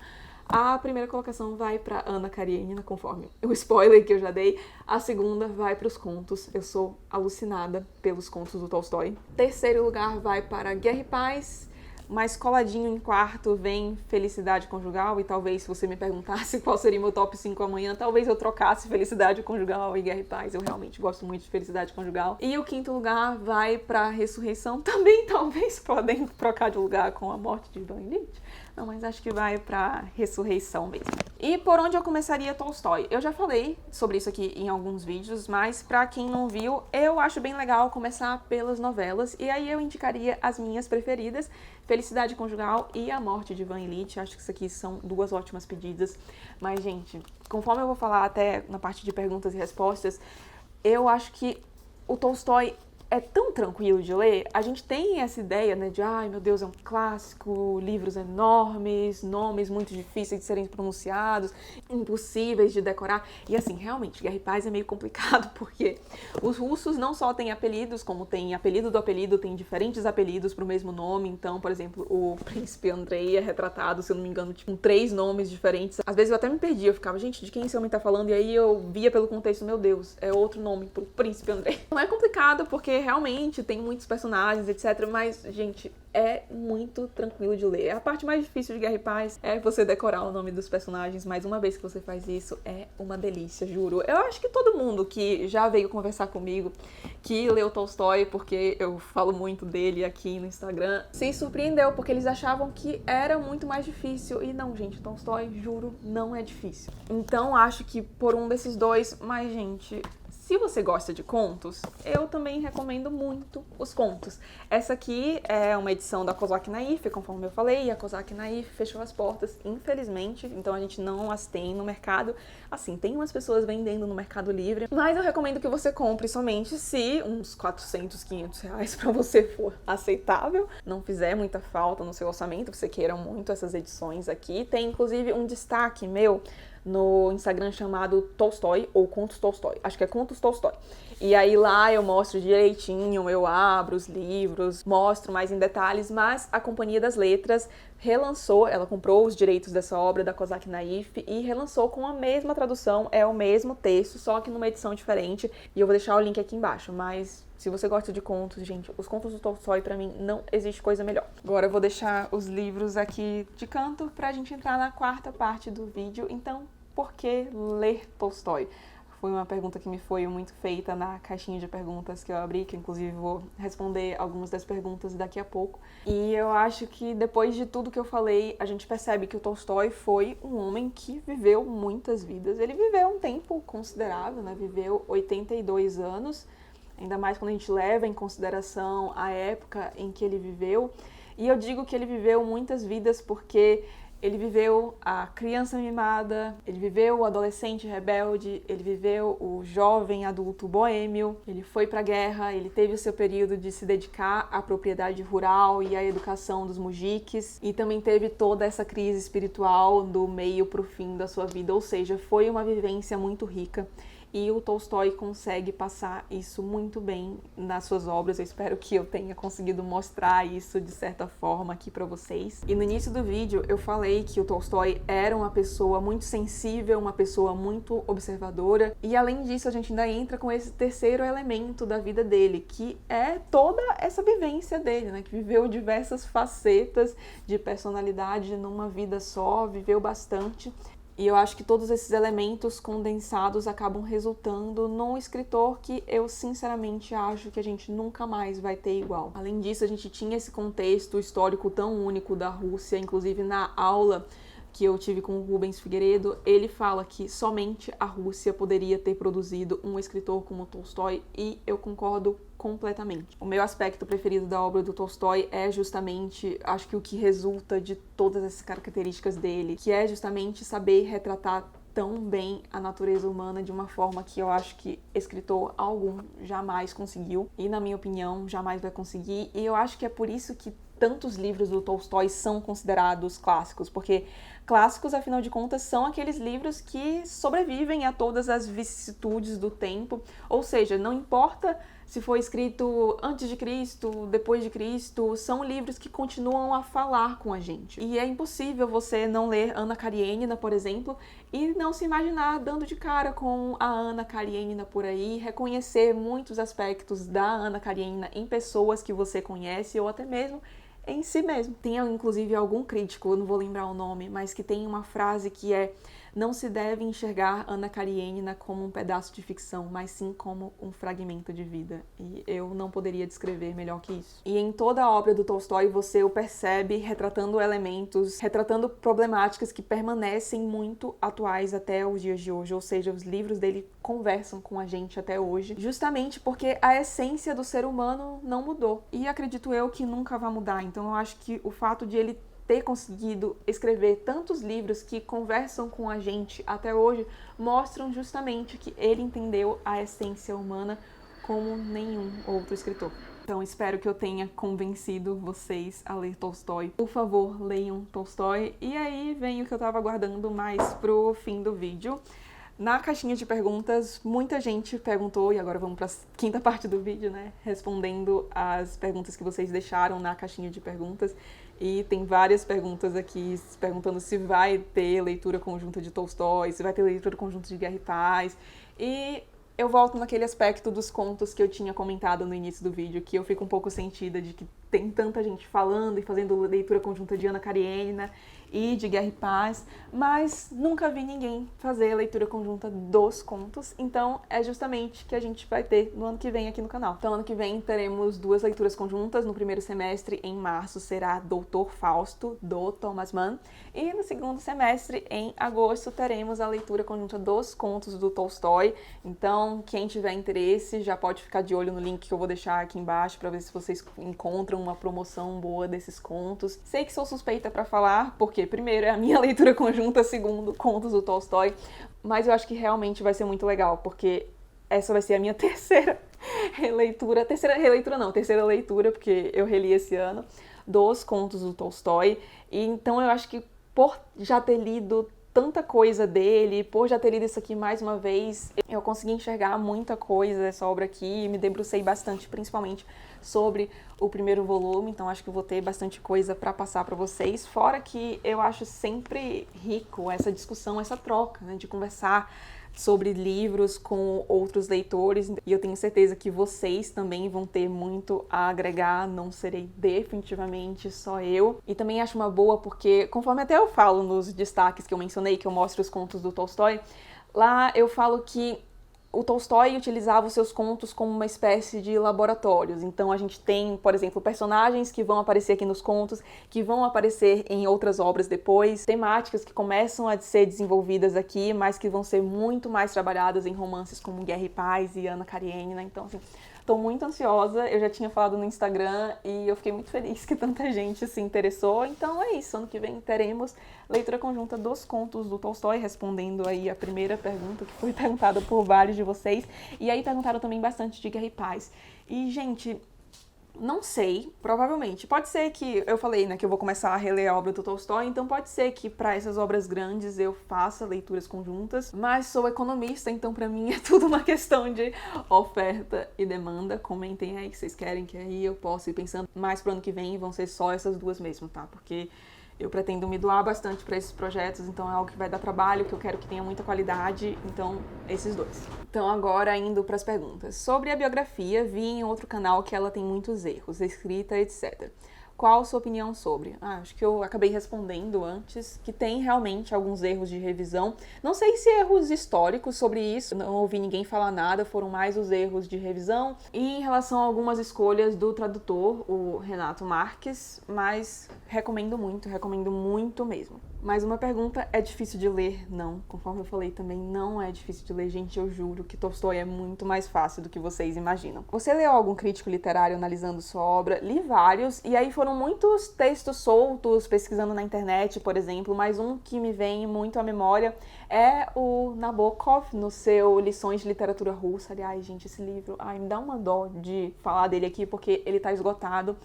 A primeira colocação vai para Ana Karenina, conforme o spoiler que eu já dei. A segunda vai para os contos. Eu sou alucinada pelos contos do Tolstói. Terceiro lugar vai para Guerra e Paz. Mas coladinho em quarto vem Felicidade Conjugal, e talvez se você me perguntasse qual seria meu top 5 amanhã, talvez eu trocasse Felicidade Conjugal e Guerra e Paz. Eu realmente gosto muito de Felicidade Conjugal. E o quinto lugar vai pra Ressurreição, também talvez podem trocar de lugar com A Morte de Ivan Ilitch. Não, mas acho que vai pra Ressurreição mesmo. E por onde eu começaria Tolstói? Eu já falei sobre isso aqui em alguns vídeos, mas pra quem não viu, eu acho bem legal começar pelas novelas, e aí eu indicaria as minhas preferidas, Felicidade Conjugal e A Morte de Ivan Ilitch. Acho que isso aqui são duas ótimas pedidas. Mas, gente, conforme eu vou falar até na parte de perguntas e respostas, eu acho que o Tolstói é tão tranquilo de ler. A gente tem essa ideia, né, de ai meu Deus, é um clássico, livros enormes, nomes muito difíceis de serem pronunciados, impossíveis de decorar. E assim, realmente, Guerra e Paz é meio complicado, porque os russos não só têm apelidos, como tem apelido do apelido, tem diferentes apelidos para o mesmo nome. Então, por exemplo, o príncipe Andrei é retratado, se eu não me engano, com 3 nomes diferentes. Às vezes eu até me perdia, eu ficava, gente, de quem esse homem tá falando? E aí eu via pelo contexto, meu Deus, é outro nome pro príncipe Andrei. Não é complicado, porque realmente tem muitos personagens, etc. Mas, gente, é muito tranquilo de ler. A parte mais difícil de Guerra e Paz é você decorar o nome dos personagens, mas uma vez que você faz isso, é uma delícia, juro. Eu acho que todo mundo que já veio conversar comigo, que leu Tolstói, porque eu falo muito dele aqui no Instagram, se surpreendeu, porque eles achavam que era muito mais difícil. E não, gente, Tolstói, juro, não é difícil. Então, acho que por um desses dois, mas, gente, Se você gosta de contos, eu também recomendo muito os contos. Essa aqui é uma edição da Kozak Naif, conforme eu falei, a Kozak Naif fechou as portas, infelizmente, então a gente não as tem no mercado. Assim, tem umas pessoas vendendo no Mercado Livre, mas eu recomendo que você compre somente se uns 400, 500 reais pra você for aceitável, não fizer muita falta no seu orçamento, você queira muito essas edições aqui. Tem inclusive um destaque meu no Instagram chamado Tolstói, ou Contos Tolstói, acho que é Contos Tolstói. E aí lá eu mostro direitinho, eu abro os livros, mostro mais em detalhes, mas a Companhia das Letras relançou, ela comprou os direitos dessa obra da Kozak Naif e relançou com a mesma tradução, é o mesmo texto, só que numa edição diferente, e eu vou deixar o link aqui embaixo, mas se você gosta de contos, gente, os contos do Tolstói, pra mim, não existe coisa melhor. Agora eu vou deixar os livros aqui de canto pra gente entrar na quarta parte do vídeo. Então, por que ler Tolstói? Foi uma pergunta que me foi muito feita na caixinha de perguntas que eu abri, que inclusive vou responder algumas das perguntas daqui a pouco. E eu acho que depois de tudo que eu falei, a gente percebe que o Tolstói foi um homem que viveu muitas vidas. Ele viveu um tempo considerável, né? Viveu 82 anos, ainda mais quando a gente leva em consideração a época em que ele viveu. E eu digo que ele viveu muitas vidas porque ele viveu a criança mimada, ele viveu o adolescente rebelde, ele viveu o jovem adulto boêmio, ele foi pra guerra, ele teve o seu período de se dedicar à propriedade rural e à educação dos mujiques, e também teve toda essa crise espiritual do meio pro fim da sua vida, ou seja, foi uma vivência muito rica. E o Tolstói consegue passar isso muito bem nas suas obras. Eu espero que eu tenha conseguido mostrar isso de certa forma aqui pra vocês. E no início do vídeo eu falei que o Tolstói era uma pessoa muito sensível, uma pessoa muito observadora. E além disso a gente ainda entra com esse terceiro elemento da vida dele, que é toda essa vivência dele, né? Que viveu diversas facetas de personalidade numa vida só, viveu bastante. E eu acho que todos esses elementos condensados acabam resultando num escritor que eu sinceramente acho que a gente nunca mais vai ter igual. Além disso, a gente tinha esse contexto histórico tão único da Rússia, inclusive na aula que eu tive com o Rubens Figueiredo, ele fala que somente a Rússia poderia ter produzido um escritor como Tolstói, e eu concordo completamente. O meu aspecto preferido da obra do Tolstói é justamente, acho que o que resulta de todas essas características dele, que é justamente saber retratar tão bem a natureza humana de uma forma que eu acho que escritor algum jamais conseguiu, e na minha opinião jamais vai conseguir, e eu acho que é por isso que tantos livros do Tolstói são considerados clássicos, porque clássicos, afinal de contas, são aqueles livros que sobrevivem a todas as vicissitudes do tempo, ou seja, não importa se foi escrito antes de Cristo, depois de Cristo, são livros que continuam a falar com a gente. E é impossível você não ler Ana Karenina, por exemplo, e não se imaginar dando de cara com a Ana Karenina por aí, reconhecer muitos aspectos da Ana Karenina em pessoas que você conhece ou até mesmo em si mesmo. Tem inclusive algum crítico, eu não vou lembrar o nome, mas que tem uma frase que é: não se deve enxergar Ana Karenina como um pedaço de ficção, mas sim como um fragmento de vida. E eu não poderia descrever melhor que isso. E em toda a obra do Tolstói você o percebe retratando elementos, retratando problemáticas que permanecem muito atuais até os dias de hoje, ou seja, os livros dele conversam com a gente até hoje, justamente porque a essência do ser humano não mudou. E acredito eu que nunca vai mudar. Então eu acho que o fato de ele ter conseguido escrever tantos livros que conversam com a gente até hoje mostram justamente que ele entendeu a essência humana como nenhum outro escritor. Então espero que eu tenha convencido vocês a ler Tolstói. Por favor, leiam Tolstói. E aí vem o que eu tava aguardando mais pro fim do vídeo. Na caixinha de perguntas, muita gente perguntou, e agora vamos para a quinta parte do vídeo, né? Respondendo as perguntas que vocês deixaram na caixinha de perguntas. E tem várias perguntas aqui perguntando se vai ter leitura conjunta de Tolstói, se vai ter leitura conjunta de Guerra e Paz. E eu volto naquele aspecto dos contos que eu tinha comentado no início do vídeo, que eu fico um pouco sentida de que tem tanta gente falando e fazendo leitura conjunta de Ana Karenina, e de Guerra e Paz, mas nunca vi ninguém fazer a leitura conjunta dos contos, então é justamente que a gente vai ter no ano que vem aqui no canal. Então ano que vem teremos 2 leituras conjuntas, no primeiro semestre, em março, será Doutor Fausto, do Thomas Mann, e no segundo semestre, em agosto, teremos a leitura conjunta dos contos do Tolstói. Então quem tiver interesse já pode ficar de olho no link que eu vou deixar aqui embaixo para ver se vocês encontram uma promoção boa desses contos. Sei que sou suspeita para falar, porque primeiro é a minha leitura conjunta, segundo, contos do Tolstói, mas eu acho que realmente vai ser muito legal, porque essa vai ser a minha terceira releitura, terceira leitura, porque eu reli esse ano, dos contos do Tolstói, e então eu acho que por já ter lido tanta coisa dele, por já ter lido isso aqui mais uma vez, eu consegui enxergar muita coisa dessa obra aqui, me debrucei bastante, principalmente sobre o primeiro volume, então acho que eu vou ter bastante coisa para passar para vocês, fora que eu acho sempre rico essa discussão, essa troca, né, de conversar sobre livros com outros leitores, e eu tenho certeza que vocês também vão ter muito a agregar, não serei definitivamente só eu. E também acho uma boa porque, conforme até eu falo nos destaques que eu mencionei, que eu mostro os contos do Tolstói, lá eu falo que o Tolstói utilizava os seus contos como uma espécie de laboratórios. Então a gente tem, por exemplo, personagens que vão aparecer aqui nos contos, que vão aparecer em outras obras depois, temáticas que começam a ser desenvolvidas aqui, mas que vão ser muito mais trabalhadas em romances como Guerra e Paz e Ana Karenina. Então, assim, tô muito ansiosa, eu já tinha falado no Instagram e eu fiquei muito feliz que tanta gente se interessou. Então é isso, ano que vem teremos leitura conjunta dos contos do Tolstói, respondendo aí a primeira pergunta que foi perguntada por vários de vocês. E aí perguntaram também bastante de Guerra e Paz. E, gente, não sei, provavelmente. Pode ser que, eu falei, né, que eu vou começar a reler a obra do Tolstói, então pode ser que para essas obras grandes eu faça leituras conjuntas, mas sou economista, então para mim é tudo uma questão de oferta e demanda. Comentem aí que vocês querem, que aí eu posso ir pensando, mas pro ano que vem vão ser só essas duas mesmo, tá? Porque eu pretendo me doar bastante para esses projetos, então é algo que vai dar trabalho, que eu quero que tenha muita qualidade, então esses dois. Então agora indo para as perguntas. Sobre a biografia, vi em outro canal que ela tem muitos erros, escrita, etc. Qual sua opinião sobre? Acho que eu acabei respondendo antes, que tem realmente alguns erros de revisão. Não sei se erros históricos sobre isso, não ouvi ninguém falar nada, foram mais os erros de revisão. E em relação a algumas escolhas do tradutor, o Renato Marques, mas recomendo muito mesmo. Mais uma pergunta, é difícil de ler? Não, conforme eu falei também, não é difícil de ler, gente, eu juro que Tolstói é muito mais fácil do que vocês imaginam. Você leu algum crítico literário analisando sua obra? Li vários, e aí foram muitos textos soltos, pesquisando na internet, por exemplo, mas um que me vem muito à memória é o Nabokov, no seu Lições de Literatura Russa. Aliás, gente, esse livro, me dá uma dó de falar dele aqui, porque ele tá esgotado.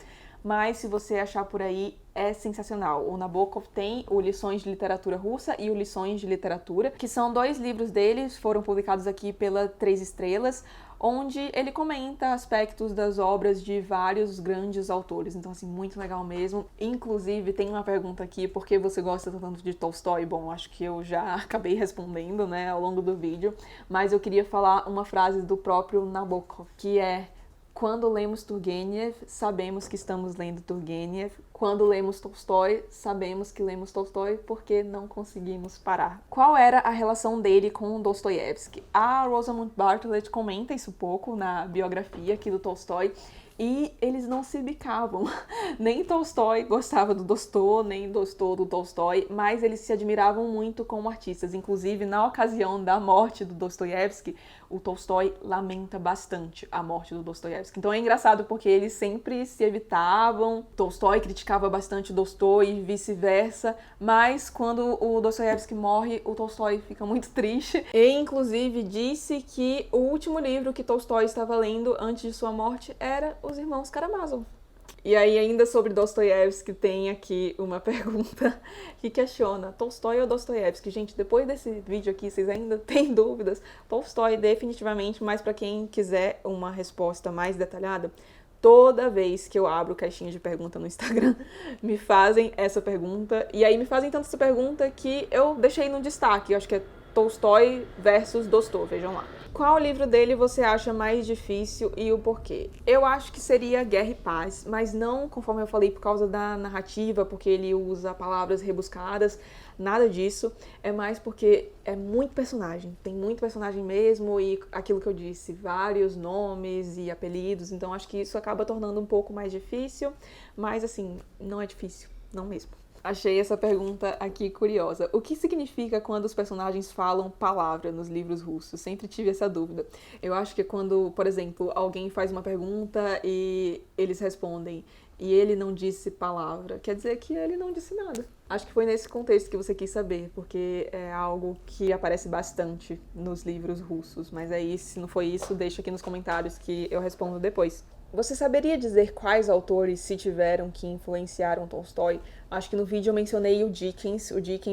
Mas se você achar por aí, é sensacional. O Nabokov tem o Lições de Literatura Russa e o Lições de Literatura, que são 2 livros deles, foram publicados aqui pela 3 Estrelas, onde ele comenta aspectos das obras de vários grandes autores. Então, assim, muito legal mesmo. Inclusive, tem uma pergunta aqui, por que você gosta tanto de Tolstói? Bom, acho que eu já acabei respondendo, né, ao longo do vídeo, mas eu queria falar uma frase do próprio Nabokov, que é: quando lemos Turgenev, sabemos que estamos lendo Turgenev. Quando lemos Tolstói, sabemos que lemos Tolstói porque não conseguimos parar. Qual era a relação dele com Dostoiévski? A Rosamund Bartlett comenta isso pouco na biografia aqui do Tolstói, e eles não se bicavam. Nem Tolstói gostava do Dostô, nem Dostô do Tolstói, mas eles se admiravam muito como artistas. Inclusive, na ocasião da morte do Dostoiévski, o Tolstói lamenta bastante a morte do Dostoiévski. Então é engraçado porque eles sempre se evitavam. Tolstói criticava bastante Dostô e vice-versa, mas quando o Dostoiévski morre, o Tolstói fica muito triste. E, inclusive, disse que o último livro que Tolstói estava lendo antes de sua morte era Os Irmãos Karamazov. E aí, ainda sobre Dostoiévski, tem aqui uma pergunta que questiona: Tolstói ou Dostoiévski? Gente, depois desse vídeo aqui, vocês ainda têm dúvidas? Tolstói, definitivamente, mas para quem quiser uma resposta mais detalhada, toda vez que eu abro caixinha de pergunta no Instagram, me fazem essa pergunta. E aí me fazem tanto essa pergunta que eu deixei no destaque. Eu acho que é Tolstói versus Dostô, vejam lá. Qual livro dele você acha mais difícil e o porquê? Eu acho que seria Guerra e Paz, mas não, conforme eu falei, por causa da narrativa, porque ele usa palavras rebuscadas, nada disso. É mais porque é muito personagem, tem muito personagem mesmo e aquilo que eu disse, vários nomes e apelidos, então acho que isso acaba tornando um pouco mais difícil, mas assim, não é difícil, não mesmo. Achei essa pergunta aqui curiosa. O que significa quando os personagens falam palavra nos livros russos? Sempre tive essa dúvida. Eu acho que é quando, por exemplo, alguém faz uma pergunta e eles respondem e ele não disse palavra, quer dizer que ele não disse nada. Acho que foi nesse contexto que você quis saber, porque é algo que aparece bastante nos livros russos. Mas aí, se não foi isso, deixa aqui nos comentários que eu respondo depois. Você saberia dizer quais autores se tiveram que influenciaram Tolstói? Acho que no vídeo eu mencionei o Dickens,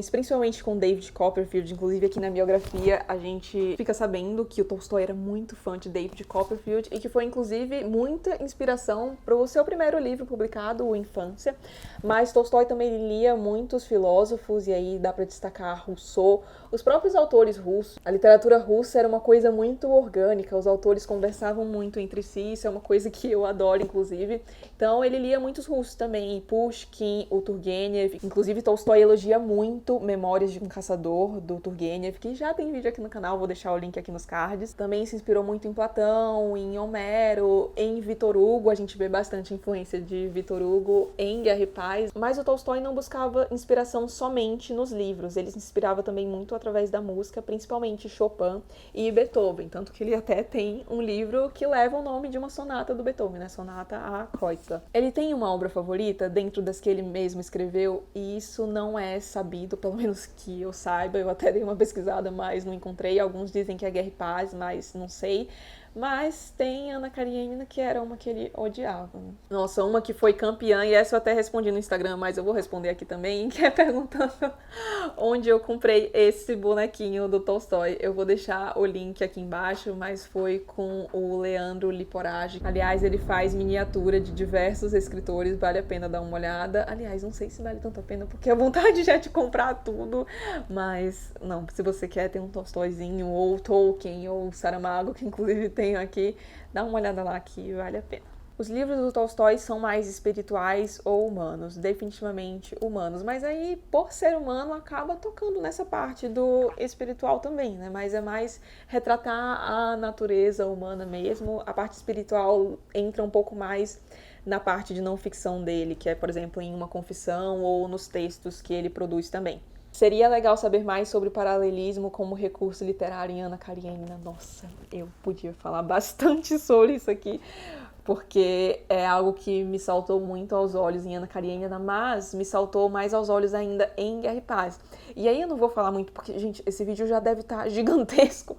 principalmente com David Copperfield, inclusive aqui na biografia a gente fica sabendo que o Tolstói era muito fã de David Copperfield e que foi inclusive muita inspiração para o seu primeiro livro publicado, o Infância, mas Tolstói também lia muitos filósofos e aí dá para destacar Rousseau, os próprios autores russos. A literatura russa era uma coisa muito orgânica, os autores conversavam muito entre si, isso é uma coisa que eu adoro inclusive, então ele lia muitos russos também, Pushkin, o Turgenev, inclusive Tolstói elogia muito Memórias de um Caçador, do Turgenev, que já tem vídeo aqui no canal, vou deixar o link aqui nos cards. Também se inspirou muito em Platão, em Homero, em Victor Hugo, a gente vê bastante influência de Victor Hugo em Guerra e Paz, mas o Tolstói não buscava inspiração somente nos livros, ele se inspirava também muito através da música, principalmente Chopin e Beethoven, tanto que ele até tem um livro que leva o nome de uma sonata do Beethoven, né? Sonata a Kreutzer. Ele tem uma obra favorita dentro das que ele mesmo escreveu e isso não é sabido, pelo menos que eu saiba, eu até dei uma pesquisada, mas não encontrei. Alguns dizem que é Guerra e Paz, mas não sei. Mas tem Ana Karenina, que era uma que ele odiava. Nossa, uma que foi campeã, e essa eu até respondi no Instagram, mas eu vou responder aqui também, que é perguntando onde eu comprei esse bonequinho do Tolstói. Eu vou deixar o link aqui embaixo, mas foi com o Leandro Liporage. Aliás, ele faz miniatura de diversos escritores, vale a pena dar uma olhada. Aliás, não sei se vale tanto a pena, porque a vontade já é de comprar tudo, mas não, se você quer ter um Tolstóizinho, ou Tolkien, ou Saramago, que inclusive tem aqui, dá uma olhada lá que vale a pena. Os livros do Tolstói são mais espirituais ou humanos? Definitivamente humanos, mas aí, por ser humano, acaba tocando nessa parte do espiritual também, né? Mas é mais retratar a natureza humana mesmo. A parte espiritual entra um pouco mais na parte de não ficção dele, que é, por exemplo, em Uma Confissão ou nos textos que ele produz também. Seria legal saber mais sobre o paralelismo como recurso literário em Ana Karenina. Nossa, eu podia falar bastante sobre isso aqui, porque é algo que me saltou muito aos olhos em Ana Karenina, mas me saltou mais aos olhos ainda em Guerra e Paz. E aí eu não vou falar muito, porque, gente, esse vídeo já deve estar gigantesco,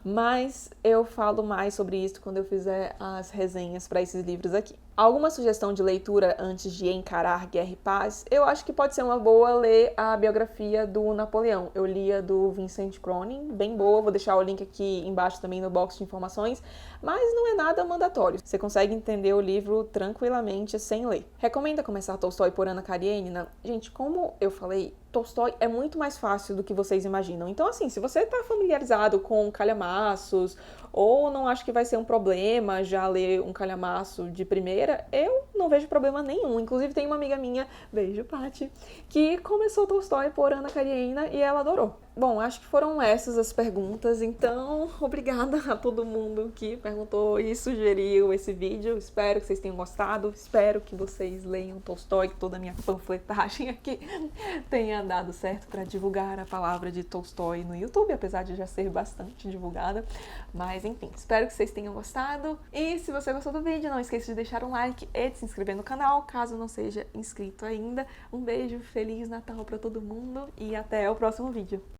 mas eu falo mais sobre isso quando eu fizer as resenhas para esses livros aqui. Alguma sugestão de leitura antes de encarar Guerra e Paz? Eu acho que pode ser uma boa ler a biografia do Napoleão. Eu li a do Vincent Cronin, bem boa, vou deixar o link aqui embaixo também no box de informações, mas não é nada mandatório. Você consegue entender o livro tranquilamente sem ler. Recomenda começar Tolstói por Ana Karenina? Gente, como eu falei, Tolstói é muito mais fácil do que vocês imaginam. Então, assim, se você está familiarizado com calhamaços ou não acha que vai ser um problema já ler um calhamaço de primeira, eu não vejo problema nenhum. Inclusive, tem uma amiga minha, beijo, Paty, que começou Tolstói por Ana Karenina e ela adorou. Bom, acho que foram essas as perguntas, então obrigada a todo mundo que perguntou e sugeriu esse vídeo. Espero que vocês tenham gostado, espero que vocês leiam Tolstói, que toda a minha panfletagem aqui tenha dado certo para divulgar a palavra de Tolstói no YouTube, apesar de já ser bastante divulgada. Mas enfim, espero que vocês tenham gostado. E se você gostou do vídeo, não esqueça de deixar um like e de se inscrever no canal, caso não seja inscrito ainda. Um beijo, Feliz Natal para todo mundo e até o próximo vídeo.